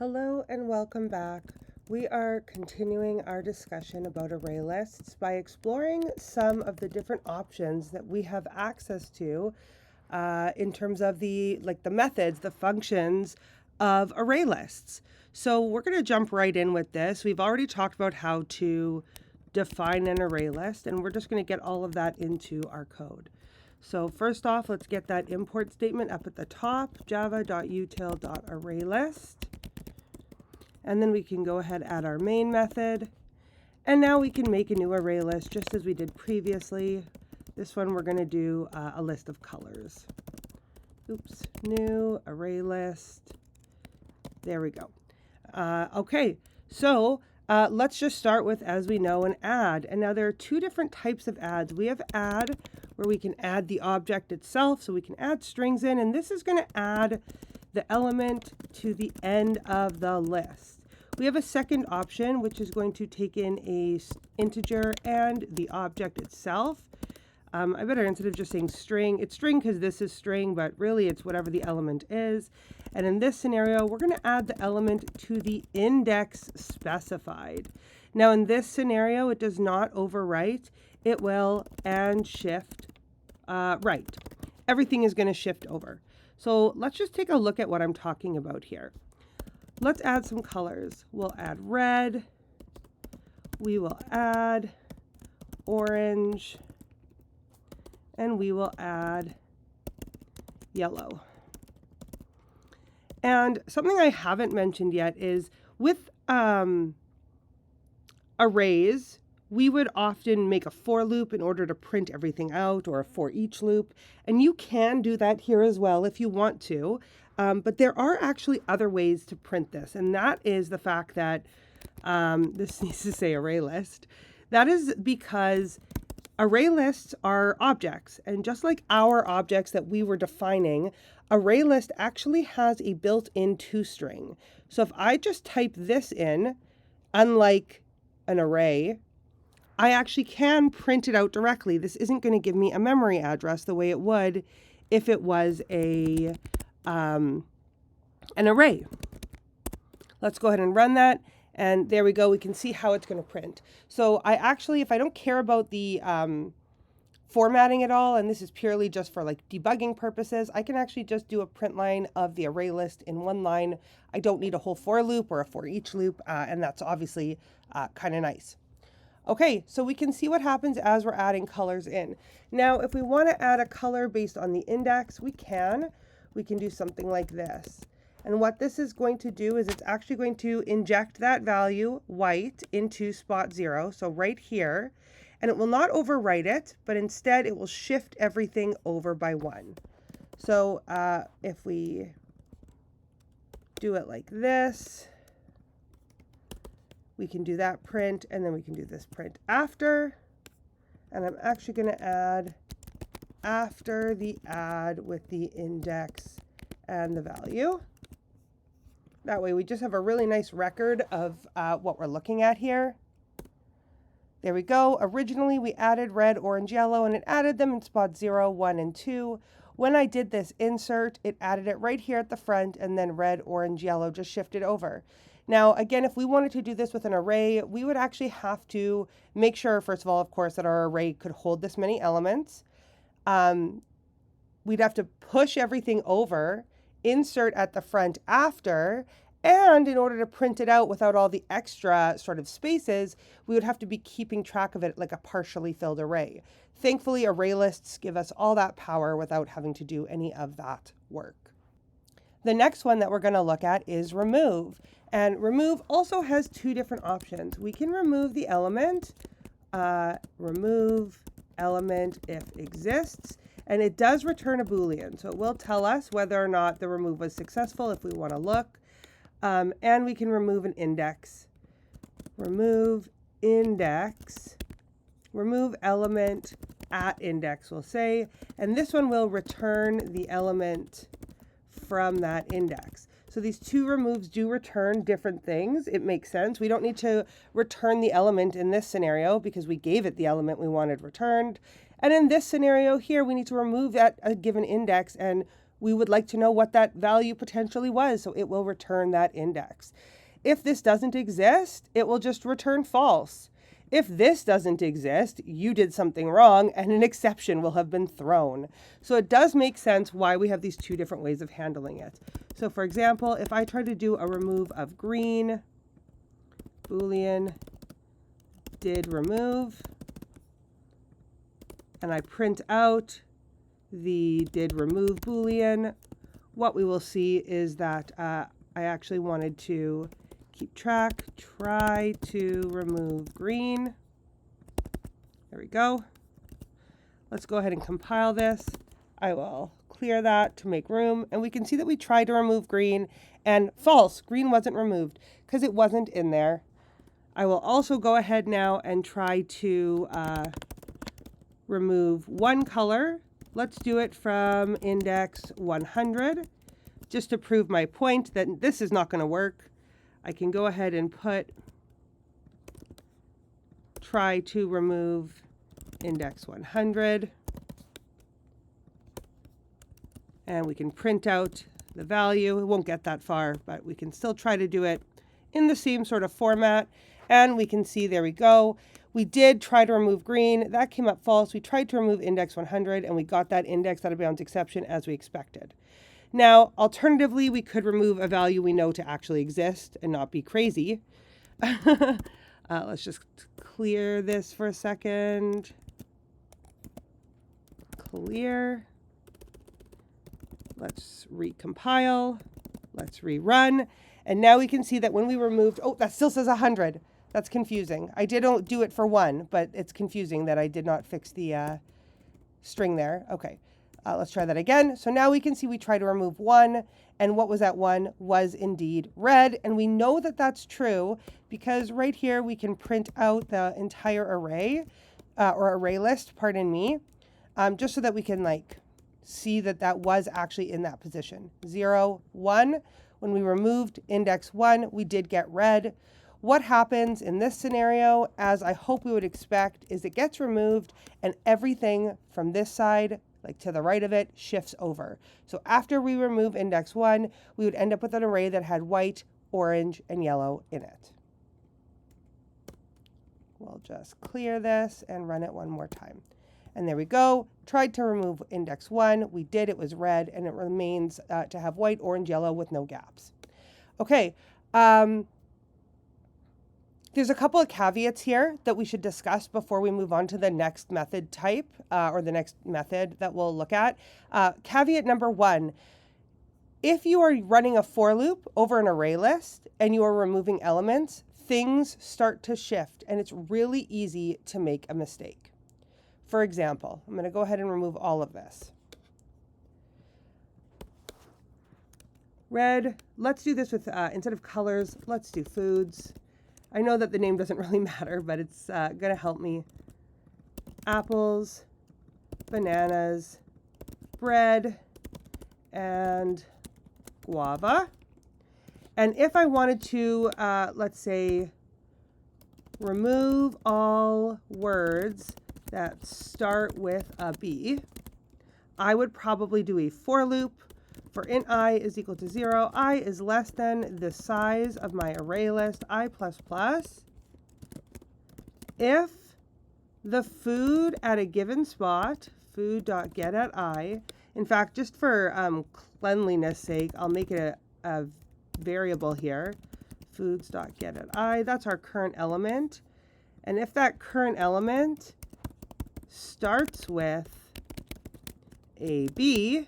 Hello and welcome back. We are continuing our discussion about array lists by exploring some of the different options that we have access to in terms of the methods, the functions of array lists. So we're going to jump right in with this. We've already talked about how to define an array list, and we're just going to get all of that into our code. So first off, let's get that import statement up at the top, java.util.ArrayList. And then we can go ahead and add our main method. And now we can make a new array list just as we did previously. This one we're going to do a list of colors. Oops, new array list. There we go. Okay, so let's just start with, as we know, an add. And now there are two different types of adds. We have add, where we can add the object itself, so we can add strings in, and this is going to add the element to the end of the list. We have a second option, which is going to take in a integer and the object itself. I better, instead of just saying string, it's string because this is string, but really it's whatever the element is. And in this scenario, we're going to add the element to the index specified. Now in this scenario, it does not overwrite. It will and shift right. Everything is going to shift over. So let's just take a look at what I'm talking about here. Let's add some colors. We'll add red. We will add orange. And we will add yellow. And something I haven't mentioned yet is with arrays, we would often make a for loop in order to print everything out, or a for each loop. And you can do that here as well if you want to. But there are actually other ways to print this. And that is the fact that this needs to say array list. That is because array lists are objects. And just like our objects that we were defining, array list actually has a built-in toString. So if I just type this in, unlike an array, I actually can print it out directly. This isn't going to give me a memory address the way it would if it was an array. Let's go ahead and run that. And there we go. We can see how it's going to print. So I actually, if I don't care about the formatting at all, and this is purely just for like debugging purposes, I can actually just do a print line of the array list in one line. I don't need a whole for loop or a for each loop, and that's obviously kind of nice. Okay, so we can see what happens as we're adding colors in. Now, if we want to add a color based on the index, we can. We can do something like this. And what this is going to do is it's actually going to inject that value, white, into spot 0, so right here. And it will not overwrite it, but instead it will shift everything over by 1. So if we do it like this, we can do that print, and then we can do this print after. And I'm actually going to add after the add with the index and the value. That way we just have a really nice record of what we're looking at here. There we go. Originally we added red, orange, yellow, and it added them in spot 0, 1, and 2. When I did this insert, it added it right here at the front, and then red, orange, yellow just shifted over. Now, again, if we wanted to do this with an array, we would actually have to make sure, first of all, of course, that our array could hold this many elements. We'd have to push everything over, insert at the front after, and in order to print it out without all the extra sort of spaces, we would have to be keeping track of it like a partially filled array. Thankfully, array lists give us all that power without having to do any of that work. The next one that we're going to look at is remove. And remove also has two different options. We can remove the element, remove element if exists, and it does return a Boolean. So it will tell us whether or not the remove was successful if we want to look. And we can remove an index. Remove index, remove element at index, we'll say, and this one will return the element from that index. So these two removes do return different things. It makes sense. We don't need to return the element in this scenario because we gave it the element we wanted returned. And in this scenario here, we need to remove at a given index, and we would like to know what that value potentially was, so it will return that index. If this doesn't exist, it will just return false. If this doesn't exist, you did something wrong and an exception will have been thrown. So it does make sense why we have these two different ways of handling it. So for example, if I try to do a remove of green, Boolean did remove, and I print out the did remove Boolean, what we will see is that I actually wanted to keep track, try to remove green. There we go. Let's go ahead and compile this. I will clear that to make room, and we can see that we tried to remove green, and false, green wasn't removed because it wasn't in there. I will also go ahead now and try to remove one color. Let's do it from index 100, just to prove my point that this is not going to work. I can go ahead and put try to remove index 100, and we can print out the value. It won't get that far, but we can still try to do it in the same sort of format, and we can see, there we go. We did try to remove green. That came up false. We tried to remove index 100, and we got that index out of bounds exception as we expected. Now, alternatively, we could remove a value we know to actually exist and not be crazy. Let's just clear this for a second. Clear. Let's recompile. Let's rerun. And now we can see that when we removed, oh, that still says 100. That's confusing. I did do it for 1, but it's confusing that I did not fix the string there. Okay, let's try that again. So now we can see we try to remove 1, and what was that 1 was indeed red. And we know that that's true because right here we can print out the entire array, or array list, pardon me, just so that we can like see that that was actually in that position. 0, 1. When we removed index 1, we did get red. What happens in this scenario, as I hope we would expect, is it gets removed and everything from this side, like to the right of it, shifts over. So after we remove index 1, we would end up with an array that had white, orange, and yellow in it. We'll just clear this and run it one more time. And there we go. Tried to remove index 1. We did. It was red, and it remains to have white, orange, yellow with no gaps. Okay. There's a couple of caveats here that we should discuss before we move on to the next method type, or the next method that we'll look at. Caveat number 1, if you are running a for loop over an array list and you are removing elements, things start to shift, and it's really easy to make a mistake. For example, I'm going to go ahead and remove all of this. Red, let's do this with, instead of colors, let's do foods. I know that the name doesn't really matter, but it's going to help me. Apples, bananas, bread, and guava. And if I wanted to, let's say, remove all words that start with a B, I would probably do a for loop for int I is equal to 0. I is less than the size of my array list, I++. If the food at a given spot, food.getAtI, in fact, just for cleanliness sake, I'll make it a variable here, foods.getAtI. That's our current element. And if that current element starts with AB,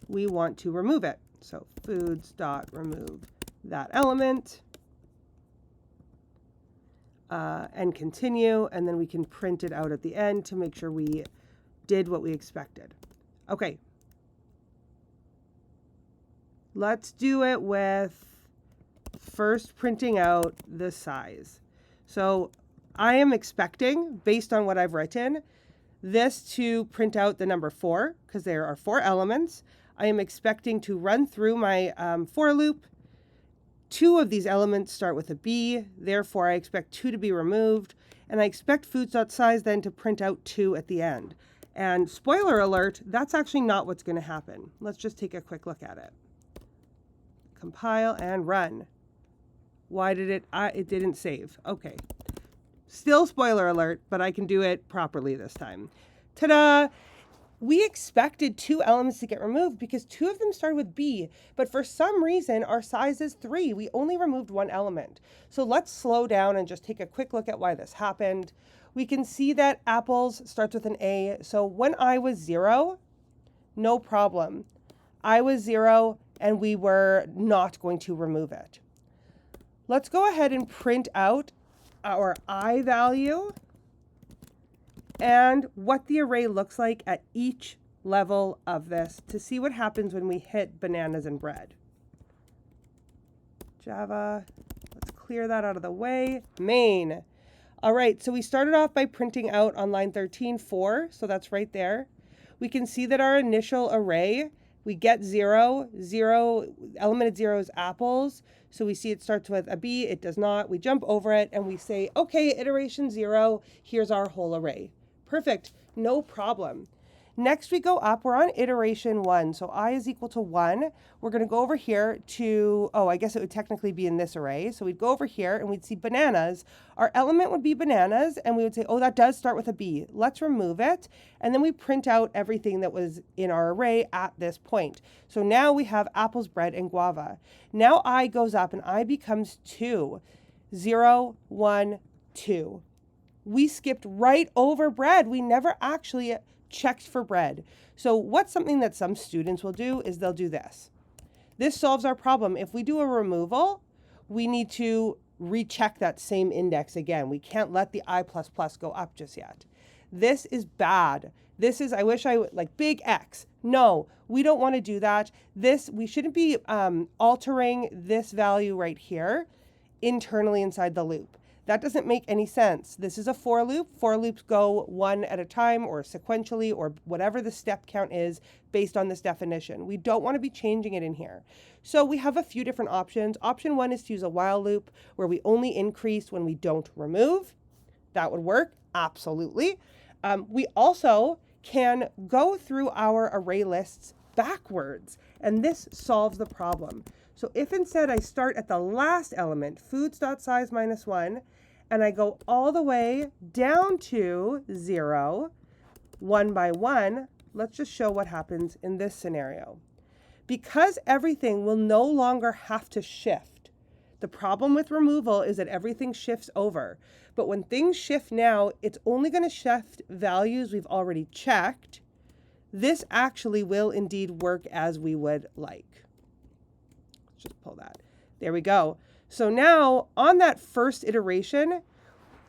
we want to remove it. So foods.remove that element, and continue, and then we can print it out at the end to make sure we did what we expected. Okay. Let's do it with first printing out the size. So I am expecting, based on what I've written, this to print out the number 4, because there are 4 elements. I am expecting to run through my for loop. 2 of these elements start with a B, therefore I expect 2 to be removed, and I expect foods.size then to print out 2 at the end. And spoiler alert, that's actually not what's going to happen. Let's just take a quick look at it. Compile and run. Why did it didn't save. Okay. Still spoiler alert, but I can do it properly this time. Ta-da! We expected 2 elements to get removed because 2 of them started with B, but for some reason our size is 3. We only removed 1 element. So let's slow down and just take a quick look at why this happened. We can see that apples starts with an A. So when I was 0, no problem. I was 0 and we were not going to remove it. Let's go ahead and print out our I value and what the array looks like at each level of this to see what happens when we hit bananas and bread. Java, let's clear that out of the way. Main. All right, so we started off by printing out on line 13, 4, so that's right there. We can see that our initial array, we get 0, element at 0 is apples. So we see it starts with a B, it does not. We jump over it and we say, okay, iteration 0, here's our whole array. Perfect, no problem. Next we go up, we're on iteration 1. So I is equal to 1. We're gonna go over here to, oh, I guess it would technically be in this array. So we'd go over here and we'd see bananas. Our element would be bananas and we would say, oh, that does start with a B. Let's remove it. And then we print out everything that was in our array at this point. So now we have apples, bread, and guava. Now I goes up and I becomes 2. 0, 1, 2. We skipped right over bread. We never actually checked for bread. So what's something that some students will do is they'll do this. This solves our problem. If we do a removal, we need to recheck that same index again. We can't let the I++ go up just yet. This is bad. This is, I wish I would, like big X. No, we don't want to do that. We shouldn't be altering this value right here internally inside the loop. That doesn't make any sense. This is a for loop. For loops go one at a time or sequentially or whatever the step count is based on this definition. We don't want to be changing it in here. So we have a few different options. Option 1 is to use a while loop where we only increase when we don't remove. That would work, absolutely. We also can go through our array lists backwards, and this solves the problem. So if instead I start at the last element, foods.size -1, and I go all the way down to 0, 1 by 1, let's just show what happens in this scenario. Because everything will no longer have to shift. The problem with removal is that everything shifts over. But when things shift now, it's only going to shift values we've already checked. This actually will indeed work as we would like. Just pull that. There we go. So now on that first iteration,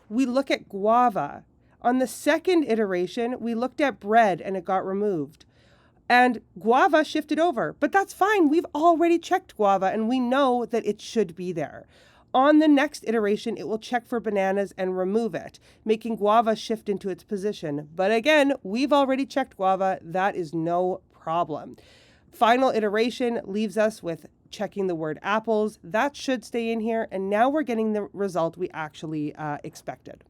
we look at guava. On the second iteration, we looked at bread and it got removed. And guava shifted over, but that's fine. We've already checked guava and we know that it should be there. On the next iteration, it will check for bananas and remove it, making guava shift into its position. But again, we've already checked guava. That is no problem. Final iteration leaves us with checking the word apples. That should stay in here. And now we're getting the result we actually expected.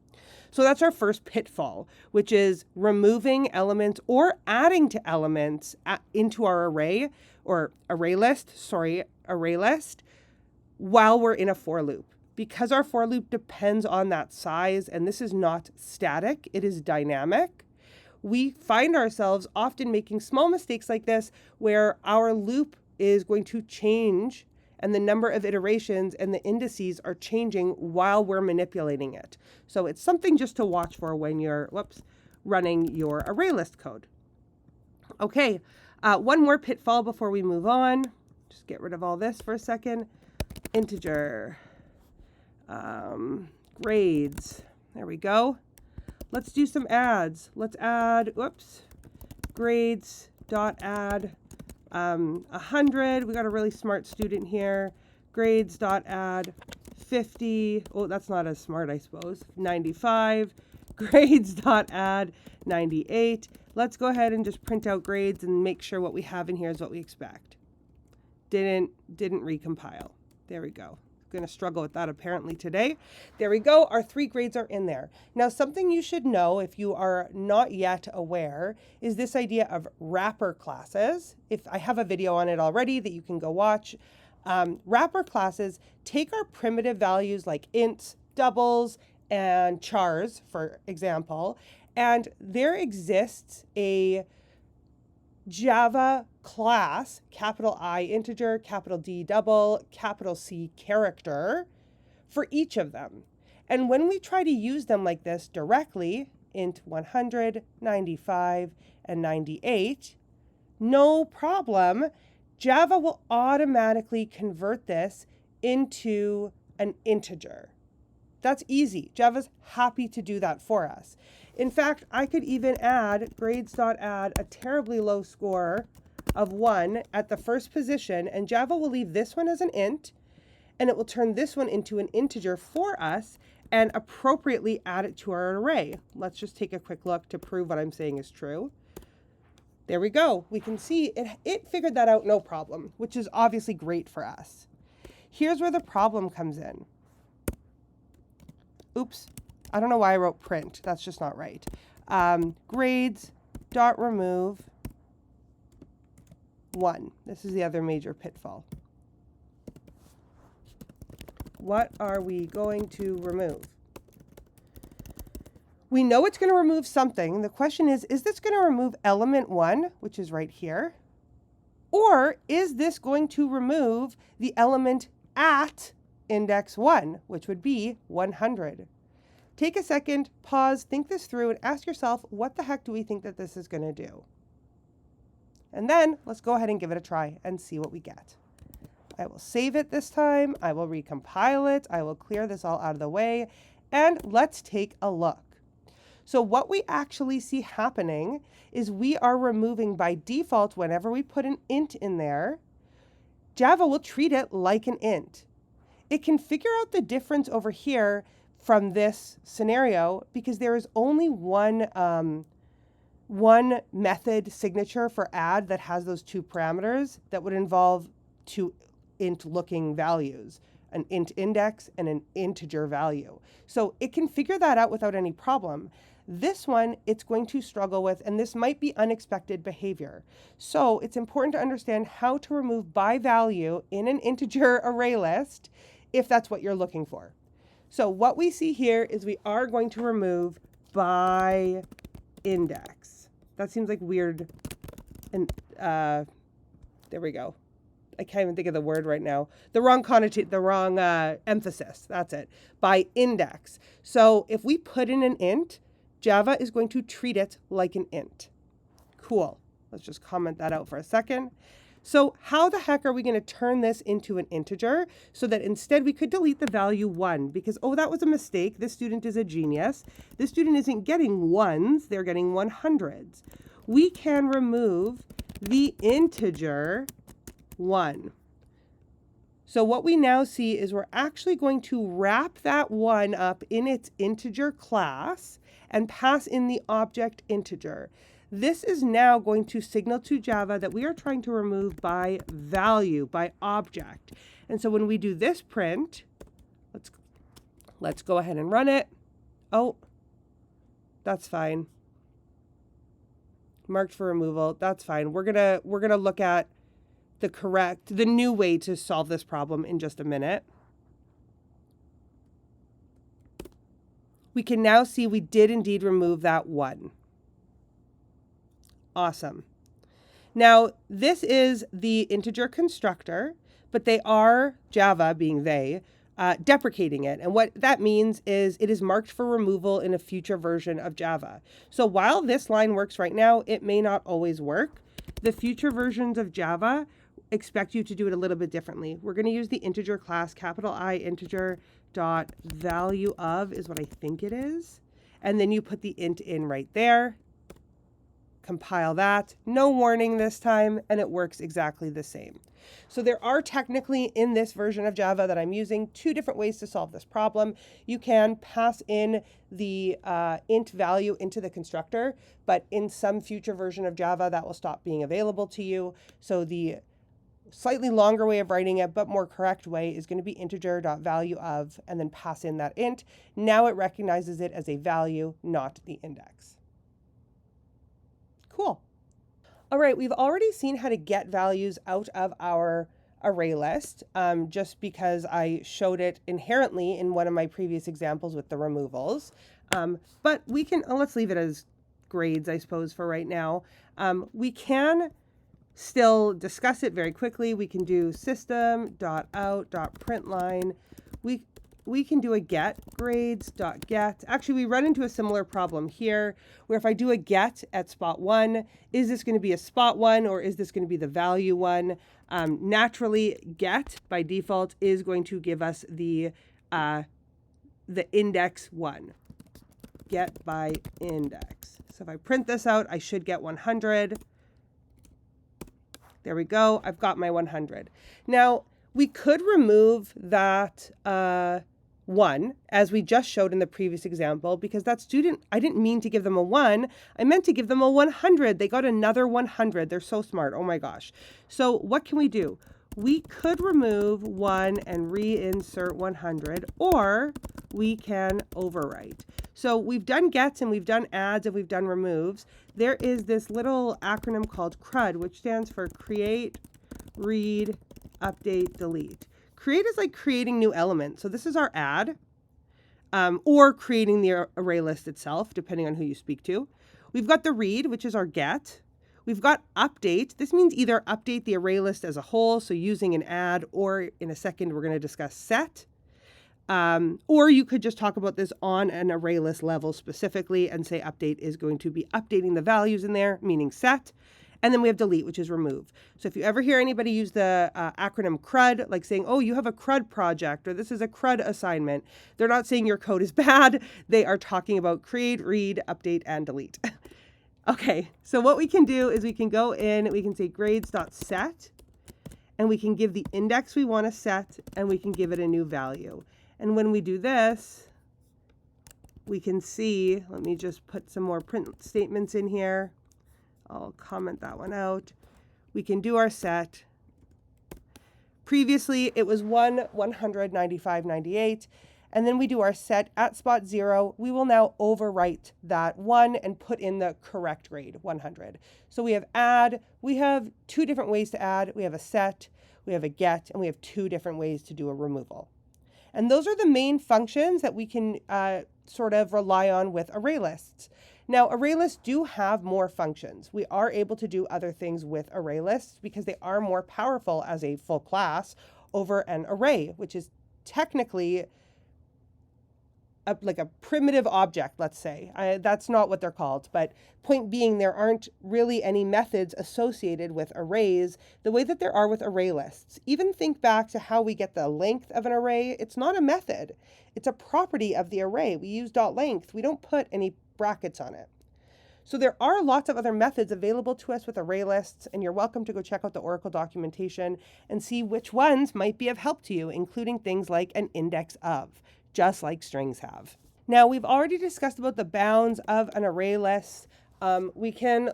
So that's our first pitfall, which is removing elements or adding to elements into our array or array list, while we're in a for loop. Because our for loop depends on that size, and this is not static, it is dynamic. We find ourselves often making small mistakes like this where our loop is going to change and the number of iterations and the indices are changing while we're manipulating it. So it's something just to watch for when you're running your ArrayList code. Okay, one more pitfall before we move on. Just get rid of all this for a second. Integer, grades, there we go. Let's do some adds. Let's add, grades dot add 100. We got a really smart student here. Grades dot add 50. Oh, that's not as smart, I suppose. 95. Grades dot add 98. Let's go ahead and just print out grades and make sure what we have in here is what we expect. Didn't recompile. There we go. going to struggle with that apparently today. There we go. Our 3 grades are in there. Now, something you should know if you are not yet aware is this idea of wrapper classes. If I have a video on it already that you can go watch. Wrapper classes take our primitive values like ints, doubles, and chars, for example, and there exists a Java class, capital I integer, capital D double, capital C character, for each of them. And when we try to use them like this directly, int 100, 95, and 98, no problem, Java will automatically convert this into an integer. That's easy. Java's happy to do that for us. In fact, I could even add grades.add a terribly low score of 1 at the first position, and Java will leave this one as an int, and it will turn this one into an integer for us and appropriately add it to our array. Let's just take a quick look to prove what I'm saying is true. There we go. We can see it figured that out no problem, which is obviously great for us. Here's where the problem comes in. Oops. I don't know why I wrote print. That's just not right. Grades.remove 1. This is the other major pitfall. What are we going to remove? We know it's going to remove something. The question is this going to remove element 1, which is right here? Or is this going to remove the element at index 1, which would be 100? Take a second, pause, think this through, and ask yourself, what the heck do we think that this is going to do? And then let's go ahead and give it a try and see what we get. I will save it this time. I will recompile it. I will clear this all out of the way. And let's take a look. So what we actually see happening is we are removing by default, whenever we put an int in there, Java will treat it like an int. It can figure out the difference over here from this scenario because there is only one method signature for add that has those 2 parameters that would involve 2 int-looking values, an int index and an integer value. So it can figure that out without any problem. This one, it's going to struggle with, and this might be unexpected behavior. So it's important to understand how to remove by value in an integer array list if that's what you're looking for. So what we see here is we are going to remove by index. That seems like weird. And there we go. I can't even think of the word right now. The wrong connotation, the wrong emphasis. That's it. By index. So if we put in an int, Java is going to treat it like an int. Cool. Let's just comment that out for a second. So how the heck are we going to turn this into an integer so that instead we could delete the value 1 because, oh, that was a mistake. This student is a genius. This student isn't getting 1s, they're getting 100s. We can remove the integer 1. So what we now see is we're actually going to wrap that 1 up in its integer class and pass in the object integer. This is now going to signal to Java that we are trying to remove by value, by object. And so when we do this print, let's go ahead and run it. Oh, that's fine. Marked for removal, that's fine. We're gonna look at the new way to solve this problem in just a minute. We can now see we did indeed remove that 1. Awesome. Now, this is the integer constructor, but they are, Java being they, deprecating it. And what that means is it is marked for removal in a future version of Java. So while this line works right now, it may not always work. The future versions of Java expect you to do it a little bit differently. We're going to use the integer class, capital I integer dot value of is what I think it is. And then you put the int in right there. Compile that, no warning this time, and it works exactly the same. So there are technically in this version of Java that I'm using 2 different ways to solve this problem. You can pass in the int value into the constructor, but in some future version of Java that will stop being available to you. So the slightly longer way of writing it, but more correct way is going to be integer.valueOf and then pass in that int. Now it recognizes it as a value, not the index. Cool. All right, we've already seen how to get values out of our array list, just because I showed it inherently in one of my previous examples with the removals. But we can, let's leave it as grades, I suppose, for right now. We can still discuss it very quickly. We can do system.out.println. We can do a get grades.get. Actually, we run into a similar problem here, where if I do a get at spot 1, is this going to be a spot 1 or is this going to be the value 1? Naturally, get by default is going to give us the index 1. Get by index. So if I print this out, I should get 100. There we go. I've got my 100. Now, we could remove that 1, as we just showed in the previous example, because that student, I didn't mean to give them a 1. I meant to give them a 100. They got another 100. They're so smart. Oh my gosh. So what can we do? We could remove 1 and reinsert 100, or we can overwrite. So we've done gets and we've done adds and we've done removes. There is this little acronym called CRUD, which stands for create, read, update, delete. Create is like creating new elements. So this is our add, or creating the array list itself, depending on who you speak to. We've got the read, which is our get. We've got update. This means either update the array list as a whole, so using an add, or in a second we're going to discuss set. Or you could just talk about this on an array list level specifically and say update is going to be updating the values in there, meaning set. And then we have delete, which is remove. So if you ever hear anybody use the acronym CRUD, like saying, oh, you have a CRUD project, or this is a CRUD assignment, they're not saying your code is bad. They are talking about create, read, update, and delete. Okay, so what we can do is we can go in, we can say grades.set, and we can give the index we want to set, and we can give it a new value. And when we do this, we can see, let me just put some more print statements in here. I'll comment that one out. We can do our set. Previously, it was 1, 100, 95, 98. And then we do our set at spot 0. We will now overwrite that 1 and put in the correct grade, 100. So we have add. We have 2 different ways to add. We have a set, we have a get, and we have 2 different ways to do a removal. And those are the main functions that we can sort of rely on with array lists. Now, array lists do have more functions. We are able to do other things with array lists because they are more powerful as a full class over an array, which is technically like a primitive object, let's say. That's not what they're called, but point being, there aren't really any methods associated with arrays the way that there are with array lists. Even think back to how we get the length of an array. It's not a method. It's a property of the array. We use .length. We don't put any brackets on it. So there are lots of other methods available to us with array lists, and you're welcome to go check out the Oracle documentation and see which ones might be of help to you, including things like an index of, just like strings have. Now, we've already discussed about the bounds of an array list. We can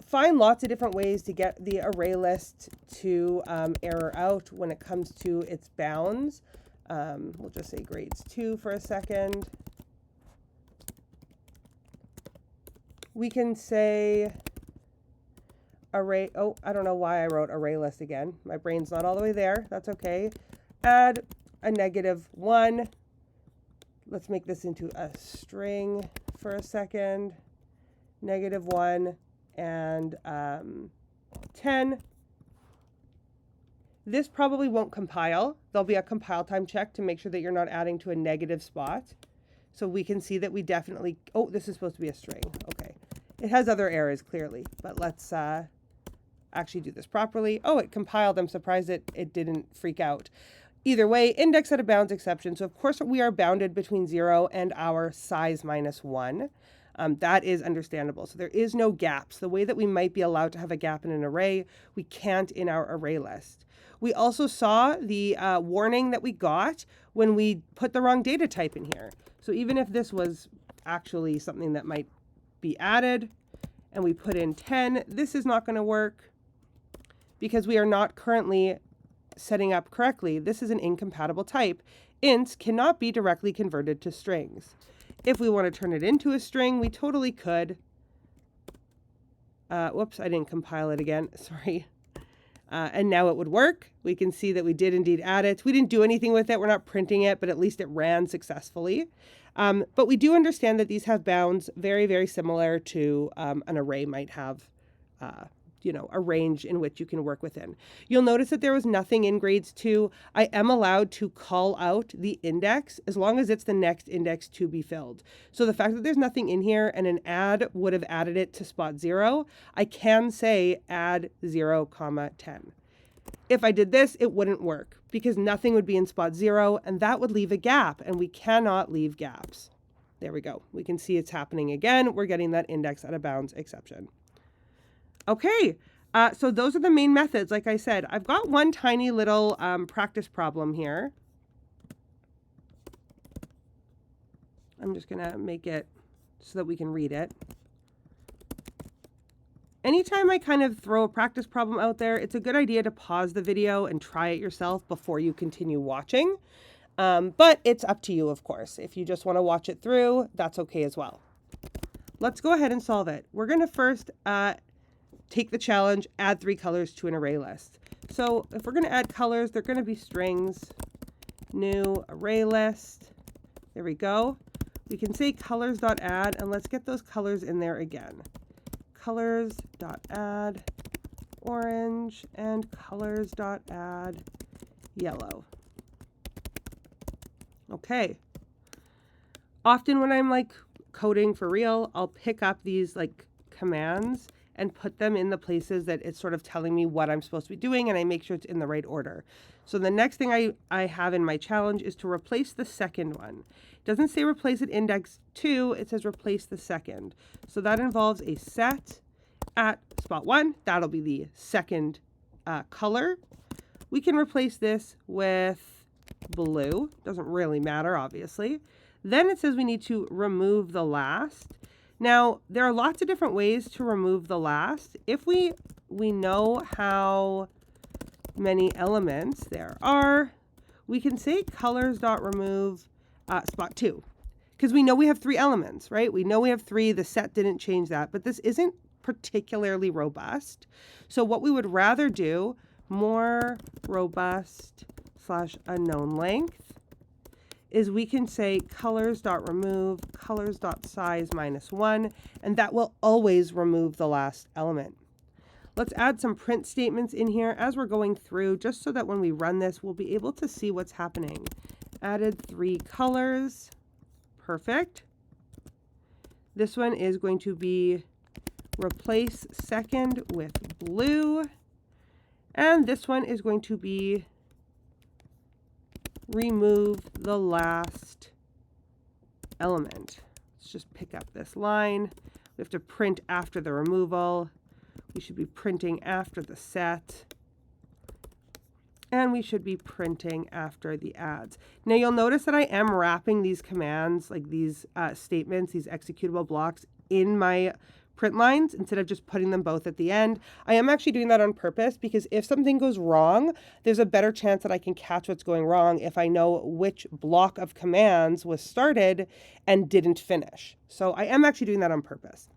find lots of different ways to get the array list to error out when it comes to its bounds. We'll just say grades 2 for a second. We can say array, oh, I don't know why I wrote array list again. My brain's not all the way there. That's okay. Add a -1. Let's make this into a string for a second. -1 and 10. This probably won't compile. There'll be a compile time check to make sure that you're not adding to a negative spot. So we can see that we definitely, oh, this is supposed to be a string. Okay. It has other errors clearly, but let's actually do this properly. Oh, it compiled. I'm surprised it didn't freak out. Either way, index out of bounds exception. So of course we are bounded between 0 and our size -1. That is understandable. So there is no gaps. The way that we might be allowed to have a gap in an array, we can't in our array list. We also saw the warning that we got when we put the wrong data type in here. So even if this was actually something that might be added and we put in 10, this is not going to work because we are not currently setting up correctly. This is an incompatible type. Ints cannot be directly converted to strings. If we want to turn it into a string, we totally could. Whoops, I didn't compile it again. Sorry. And now it would work. We can see that we did indeed add it. We didn't do anything with it. We're not printing it, but at least it ran successfully. But we do understand that these have bounds very, very similar to an array might have, a range in which you can work within. You'll notice that there was nothing in grades 2. I am allowed to call out the index as long as it's the next index to be filled. So the fact that there's nothing in here and an add would have added it to spot 0, I can say add 0, 10. If I did this, it wouldn't work because nothing would be in spot 0 and that would leave a gap, and we cannot leave gaps. There we go. We can see it's happening again. We're getting that index out of bounds exception. Okay, so those are the main methods. Like I said, I've got one tiny little practice problem here. I'm just going to make it so that we can read it. Anytime I kind of throw a practice problem out there, it's a good idea to pause the video and try it yourself before you continue watching. But it's up to you, of course. If you just want to watch it through, that's okay as well. Let's go ahead and solve it. We're going to first take the challenge, add 3 colors to an array list. So if we're going to add colors, they're going to be strings, new array list. There we go. We can say colors.add, and let's get those colors in there again. Colors.add orange and colors.add yellow. Okay. Often when I'm like coding for real, I'll pick up these like commands and put them in the places that it's sort of telling me what I'm supposed to be doing, and I make sure it's in the right order. So the next thing I have in my challenge is to replace the second one. It doesn't say replace at index 2, it says replace the second. So that involves a set at spot 1. That'll be the second color. We can replace this with blue. Doesn't really matter, obviously. Then it says we need to remove the last. Now, there are lots of different ways to remove the last. If we know how many elements there are, we can say colors.remove spot 2, because we know we have 3 elements, right? We know we have 3. The set didn't change that, but this isn't particularly robust. So what we would rather do, more robust / unknown length, is we can say colors.remove colors.size -1, and that will always remove the last element. Let's add some print statements in here as we're going through, just so that when we run this, we'll be able to see what's happening. Added 3 colors. Perfect. This one is going to be replace second with blue. And this one is going to be remove the last element. Let's just pick up this line. We have to print after the removal. We should be printing after the set. And we should be printing after the adds. Now you'll notice that I am wrapping these commands, like these statements, these executable blocks, in my print lines instead of just putting them both at the end. I am actually doing that on purpose because if something goes wrong, there's a better chance that I can catch what's going wrong if I know which block of commands was started and didn't finish. So I am actually doing that on purpose.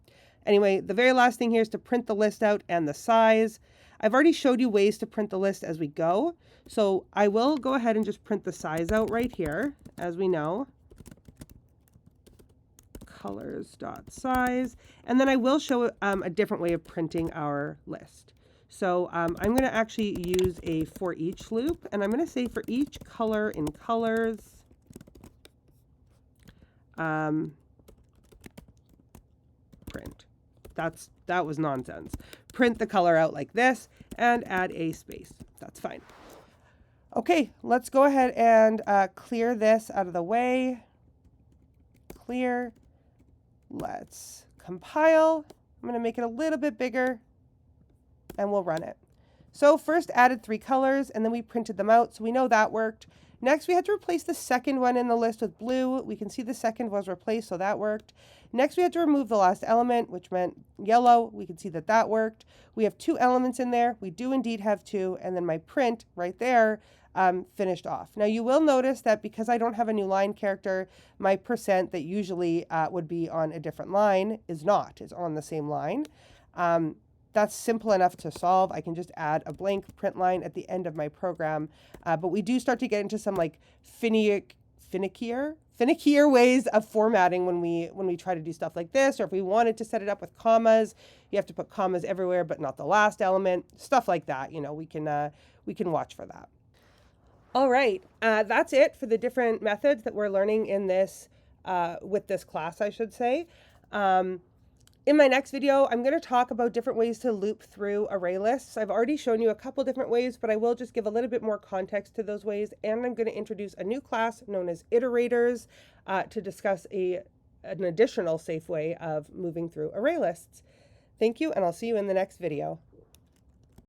Anyway, the very last thing here is to print the list out and the size. I've already showed you ways to print the list as we go. So I will go ahead and just print the size out right here, as we know. Colors.size, and then I will show a different way of printing our list. So I'm going to actually use a for each loop, and I'm going to say for each color in colors, print. That was nonsense. Print the color out like this and add a space. That's fine. Okay, let's go ahead and clear this out of the way. Clear. Let's compile. I'm going to make it a little bit bigger and we'll run it. So first added 3 colors and then we printed them out. So we know that worked. Next, we had to replace the second one in the list with blue. We can see the second was replaced, so that worked. Next, we had to remove the last element, which meant yellow. We can see that that worked. We have 2 elements in there. We do indeed have 2, and then my print right there finished off. Now, you will notice that because I don't have a new line character, my percent that usually would be on a different line is not. It's on the same line. That's simple enough to solve. I can just add a blank print line at the end of my program. But we do start to get into some like finickier ways of formatting when we try to do stuff like this, or if we wanted to set it up with commas, you have to put commas everywhere, but not the last element, stuff like that. You know, we can watch for that. All right, that's it for the different methods that we're learning in this, with this class, I should say. In my next video, I'm going to talk about different ways to loop through array lists. I've already shown you a couple different ways, but I will just give a little bit more context to those ways. And I'm going to introduce a new class known as iterators to discuss an additional safe way of moving through array lists. Thank you, and I'll see you in the next video.